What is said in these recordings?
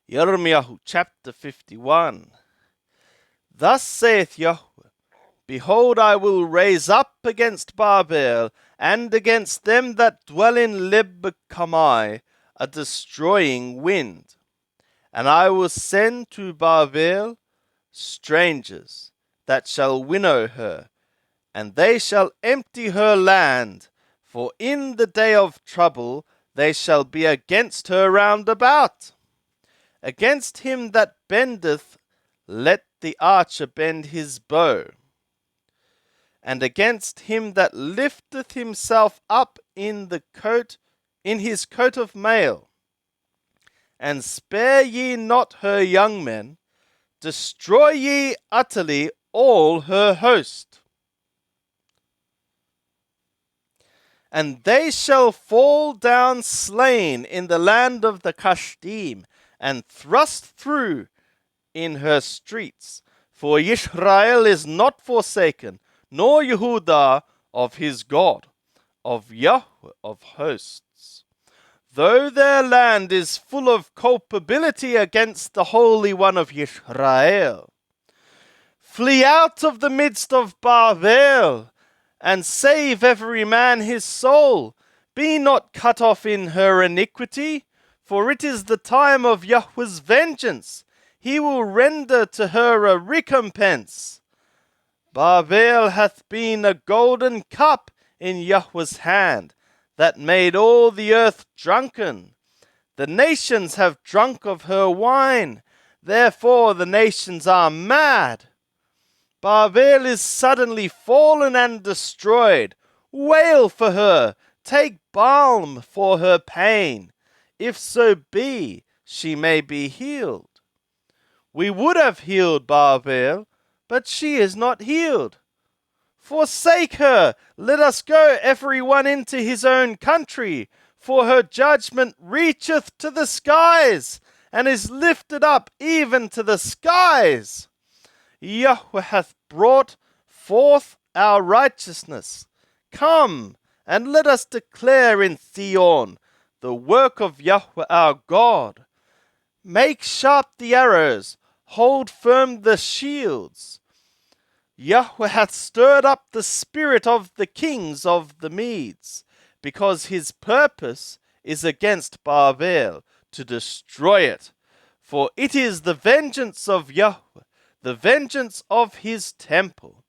Yirmiyahu chapter 51. Thus saith Yahweh, Behold, I will raise up against Babel, and against them that dwell in Leb-Kamai, a destroying wind. And I will send to Babel strangers, that shall winnow her, and they shall empty her land, for in the day of trouble they shall be against her round about. Against him that bendeth, let the archer bend his bow. And against him that lifteth himself up in his coat of mail. And spare ye not her young men, destroy ye utterly all her host. And they shall fall down slain in the land of the Kashdim, and thrust through in her streets. For Israel is not forsaken, nor Yehudah of his God, of Yahweh of hosts. Though their land is full of culpability against the Holy One of Israel. Flee out of the midst of Babel, and save every man his soul. Be not cut off in her iniquity, for it is the time of Yahweh's vengeance. He will render to her a recompense. Babel hath been a golden cup in Yahweh's hand, that made all the earth drunken. The nations have drunk of her wine, therefore the nations are mad. Babel is suddenly fallen and destroyed. Wail for her, take balm for her pain, if so be she may be healed. We would have healed Babel, but she is not healed. Forsake her, let us go every one into his own country, for her judgment reacheth to the skies, and is lifted up even to the skies. Yahweh hath brought forth our righteousness. Come, and let us declare in Zion the work of Yahweh our God. Make sharp the arrows, hold firm the shields. Yahweh hath stirred up the spirit of the kings of the Medes, because his purpose is against Babel, to destroy it. For it is the vengeance of Yahweh, the vengeance of his temple.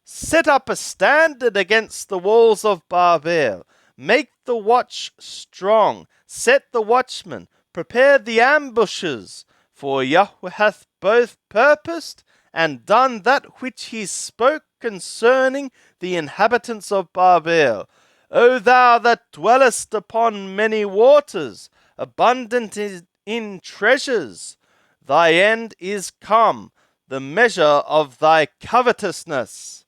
Set up a standard against the walls of Babel. Make the watch strong. Set the watchmen. Prepare the ambushes. For Yahweh hath both purposed and done that which he spoke concerning the inhabitants of Babel. O thou that dwellest upon many waters, abundant in treasures, thy end is come, the measure of thy covetousness.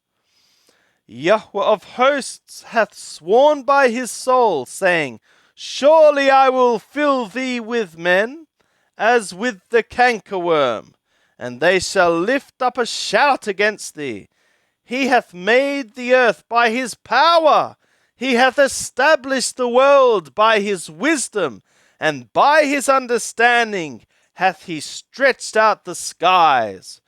Yahweh of hosts hath sworn by his soul, saying, Surely I will fill thee with men, as with the cankerworm, and they shall lift up a shout against thee. He hath made the earth by his power. He hath established the world by his wisdom, and by his understanding hath he stretched out the skies.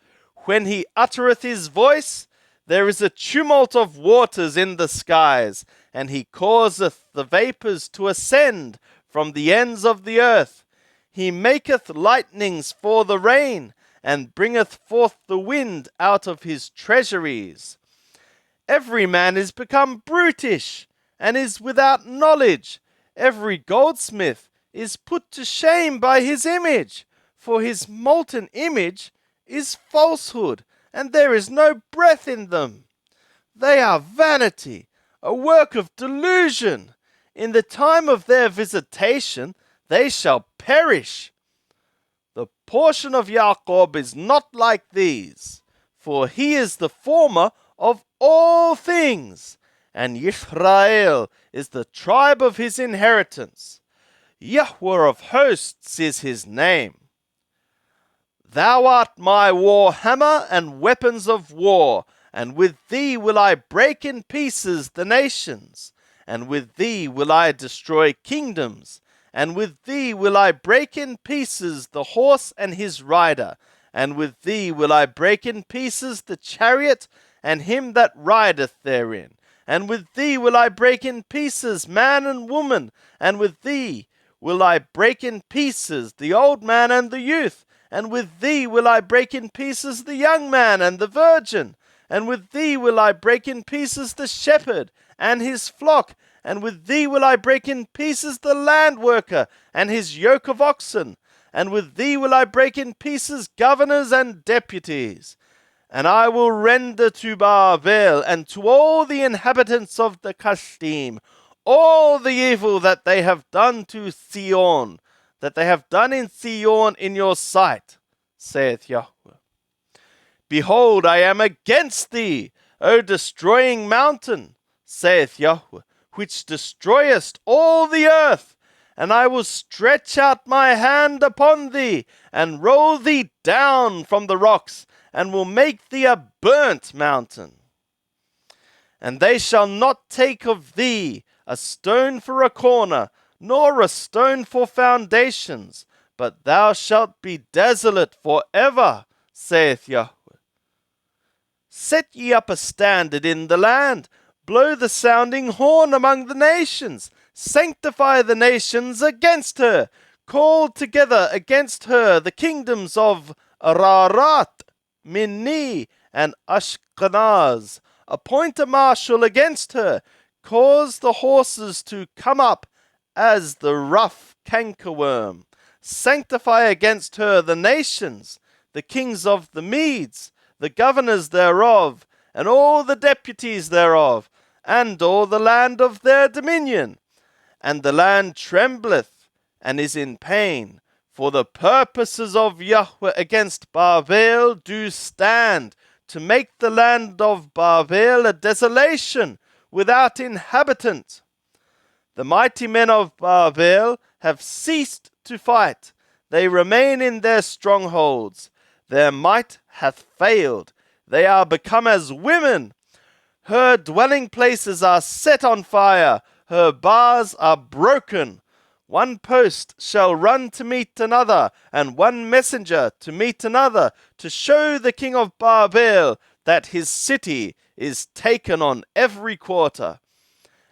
When he uttereth his voice, there is a tumult of waters in the skies, and he causeth the vapours to ascend from the ends of the earth. He maketh lightnings for the rain, and bringeth forth the wind out of his treasuries. Every man is become brutish, and is without knowledge. Every goldsmith is put to shame by his image, for his molten image is falsehood, and there is no breath in them. They are vanity, a work of delusion. In the time of their visitation they shall perish. The portion of Jacob is not like these, for he is the former of all things, and Israel is the tribe of his inheritance. Yahweh of hosts is his name. Thou art my war hammer and weapons of war, and with thee will I break in pieces the nations, and with thee will I destroy kingdoms, and with thee will I break in pieces the horse and his rider, and with thee will I break in pieces the chariot and him that rideth therein. And with thee will I break in pieces man and woman, and with thee will I break in pieces the old man and the youth, and with thee will I break in pieces the young man and the virgin, and with thee will I break in pieces the shepherd and his flock, and with thee will I break in pieces the land worker and his yoke of oxen, and with thee will I break in pieces governors and deputies. And I will render to Babel and to all the inhabitants of the Kashdim all the evil that they have done to Sion, that they have done in Sion in your sight, saith Yahweh. Behold, I am against thee, O destroying mountain, saith Yahweh, which destroyest all the earth, and I will stretch out my hand upon thee, and roll thee down from the rocks, and will make thee a burnt mountain. And they shall not take of thee a stone for a corner, nor a stone for foundations, but thou shalt be desolate for ever, saith Yahweh. Set ye up a standard in the land, blow the sounding horn among the nations, sanctify the nations against her, call together against her the kingdoms of Ararat, Minni, and Ashkenaz. Appoint a marshal against her, cause the horses to come up as the rough cankerworm. Sanctify against her the nations, the kings of the Medes, the governors thereof, and all the deputies thereof, and all the land of their dominion. And the land trembleth, and is in pain, for the purposes of Yahweh against Babel do stand, to make the land of Babel a desolation, without inhabitant. The mighty men of Babel have ceased to fight, they remain in their strongholds. Their might hath failed, they are become as women. Her dwelling places are set on fire, her bars are broken. One post shall run to meet another, and one messenger to meet another, to show the king of Babel that his city is taken on every quarter.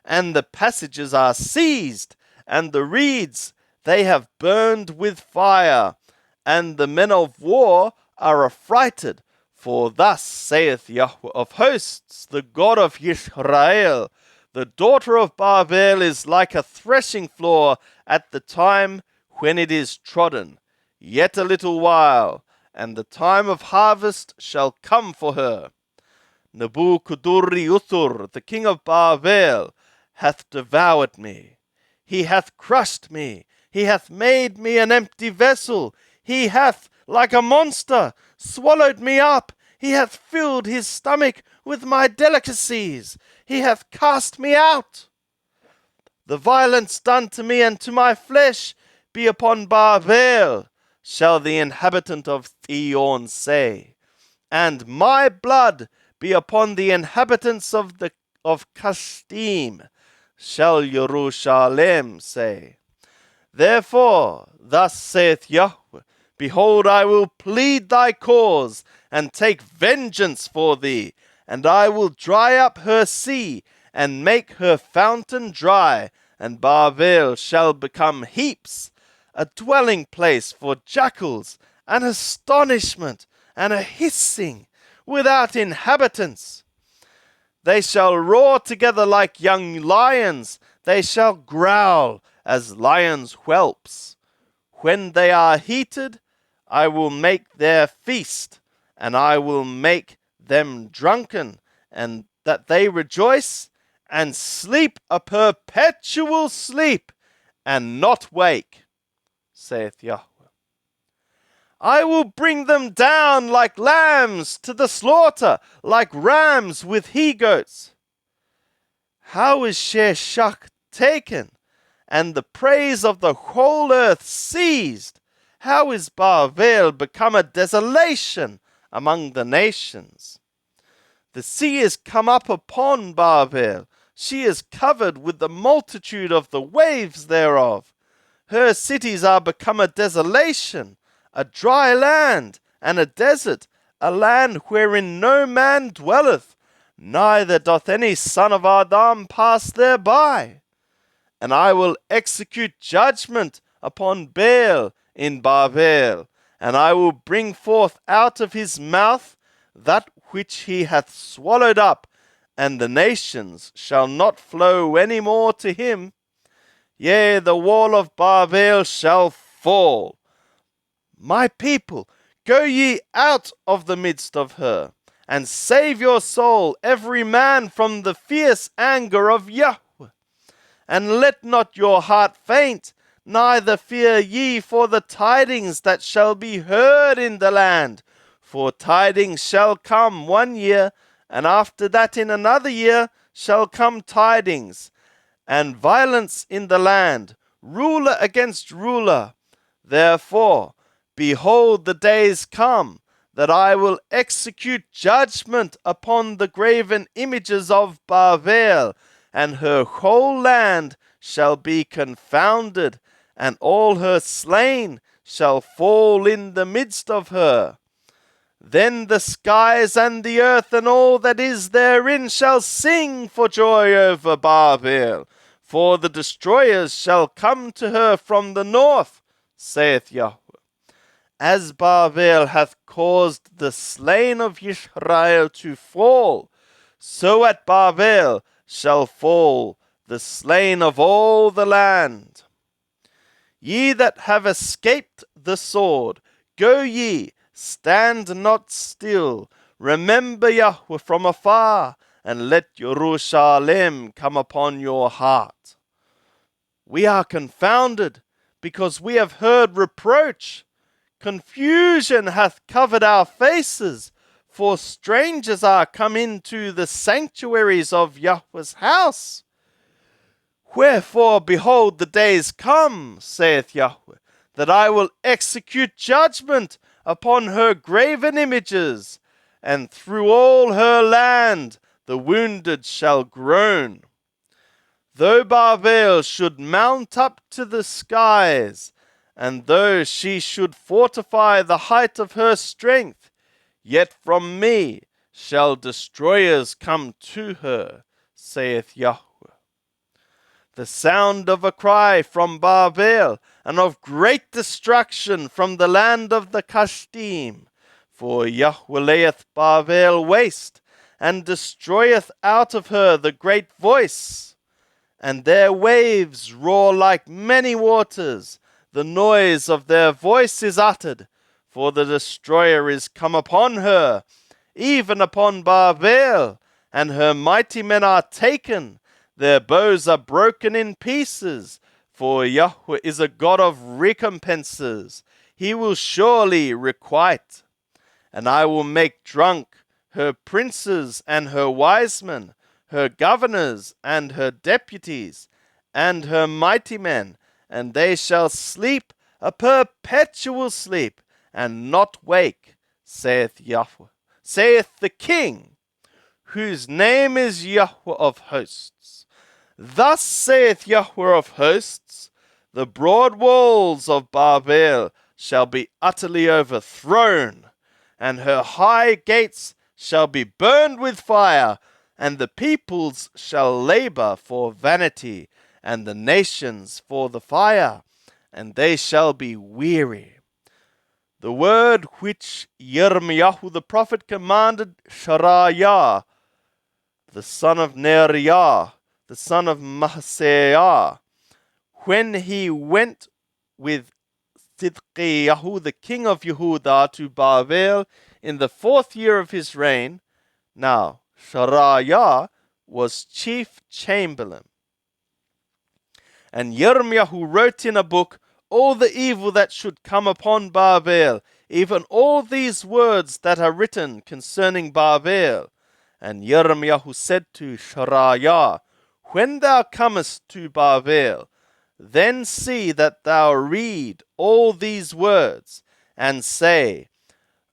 And the passages are seized, and the reeds they have burned with fire, and the men of war are affrighted. For thus saith Yahweh of hosts, the God of Israel, the daughter of Babel is like a threshing floor at the time when it is trodden. Yet a little while, and the time of harvest shall come for her. Nebuchadnezzar, the king of Babel, hath devoured me. He hath crushed me. He hath made me an empty vessel. He hath, like a monster, swallowed me up. He hath filled his stomach with my delicacies. He hath cast me out. The violence done to me and to my flesh be upon Babel, shall the inhabitant of Sion say, and my blood be upon the inhabitants of Kashdim, shall Jerusalem say. Therefore, thus saith Yahweh, behold, I will plead thy cause, and take vengeance for thee, and I will dry up her sea, and make her fountain dry, and Babel shall become heaps, a dwelling place for jackals, an astonishment, and a hissing, without inhabitants. They shall roar together like young lions, they shall growl as lions' whelps. When they are heated, I will make their feast, and I will make them drunken, and that they rejoice, and sleep a perpetual sleep, and not wake, saith Yahweh. I will bring them down like lambs to the slaughter, like rams with he-goats. How is Sheshach taken, and the praise of the whole earth seized? How is Babel become a desolation among the nations? The sea is come up upon Babel. She is covered with the multitude of the waves thereof. her cities are become a desolation, a dry land, and a desert, a land wherein no man dwelleth, neither doth any son of Adam pass thereby. And I will execute judgment upon Baal in Babel, and I will bring forth out of his mouth that which he hath swallowed up, and the nations shall not flow any more to him. Yea, the wall of Babel shall fall. My people, go ye out of the midst of her, and save your soul, every man, from the fierce anger of Yahweh. And let not your heart faint, neither fear ye for the tidings that shall be heard in the land. For tidings shall come 1 year, and after that in another year shall come tidings, and violence in the land, ruler against ruler. Therefore, behold, the days come, that I will execute judgment upon the graven images of Babel, and her whole land shall be confounded, and all her slain shall fall in the midst of her. Then the skies and the earth and all that is therein shall sing for joy over Babel, for the destroyers shall come to her from the north, saith Yahweh. As Babel hath caused the slain of Israel to fall, so at Babel shall fall the slain of all the land. Ye that have escaped the sword, go ye, stand not still, remember Yahweh from afar, and let Jerusalem come upon your heart. We are confounded, because we have heard reproach. Confusion hath covered our faces, for strangers are come into the sanctuaries of Yahweh's house. Wherefore, behold, the days come, saith Yahweh, that I will execute judgment upon her graven images, and through all her land the wounded shall groan. Though Babel should mount up to the skies, and though she should fortify the height of her strength, yet from me shall destroyers come to her, saith Yahweh. The sound of a cry from Babel, and of great destruction from the land of the Kashdim. For Yahweh layeth Babel waste, and destroyeth out of her the great voice. And their waves roar like many waters, the noise of their voice is uttered, for the destroyer is come upon her, even upon Babel, and her mighty men are taken, their bows are broken in pieces, for Yahweh is a God of recompenses, he will surely requite. And I will make drunk her princes and her wise men, her governors and her deputies, and her mighty men, and they shall sleep a perpetual sleep, and not wake, saith Yahweh, saith the King, whose name is Yahweh of hosts. Thus saith Yahweh of hosts, the broad walls of Babel shall be utterly overthrown, and her high gates shall be burned with fire, and the peoples shall labor for vanity, and the nations for the fire, and they shall be weary. The word which Yirmiyahu the prophet commanded Sharayah, the son of Neriah, the son of Maaseiah, when he went with Sidqiyahu, the king of Yehudah, to Babel in the 4th year of his reign. Now, Sharayah was chief chamberlain. And Yirmiyahu wrote in a book all the evil that should come upon Babel, even all these words that are written concerning Babel. And Yirmiyahu said to Sharayah, when thou comest to Babel, then see that thou read all these words, and say,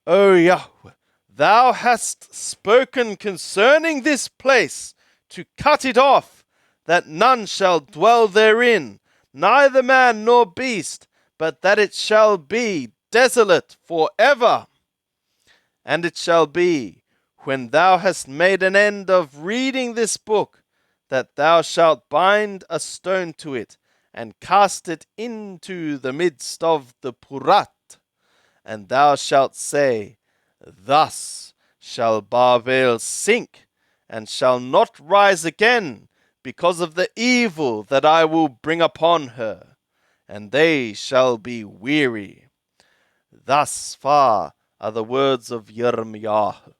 O Yahweh, thou hast spoken concerning this place, to cut it off, that none shall dwell therein, neither man nor beast, but that it shall be desolate forever. And it shall be, when thou hast made an end of reading this book, that thou shalt bind a stone to it, and cast it into the midst of the Purat. And thou shalt say, Thus shall Babel sink, and shall not rise again, because of the evil that I will bring upon her, and they shall be weary. Thus far are the words of Yirmiyahu.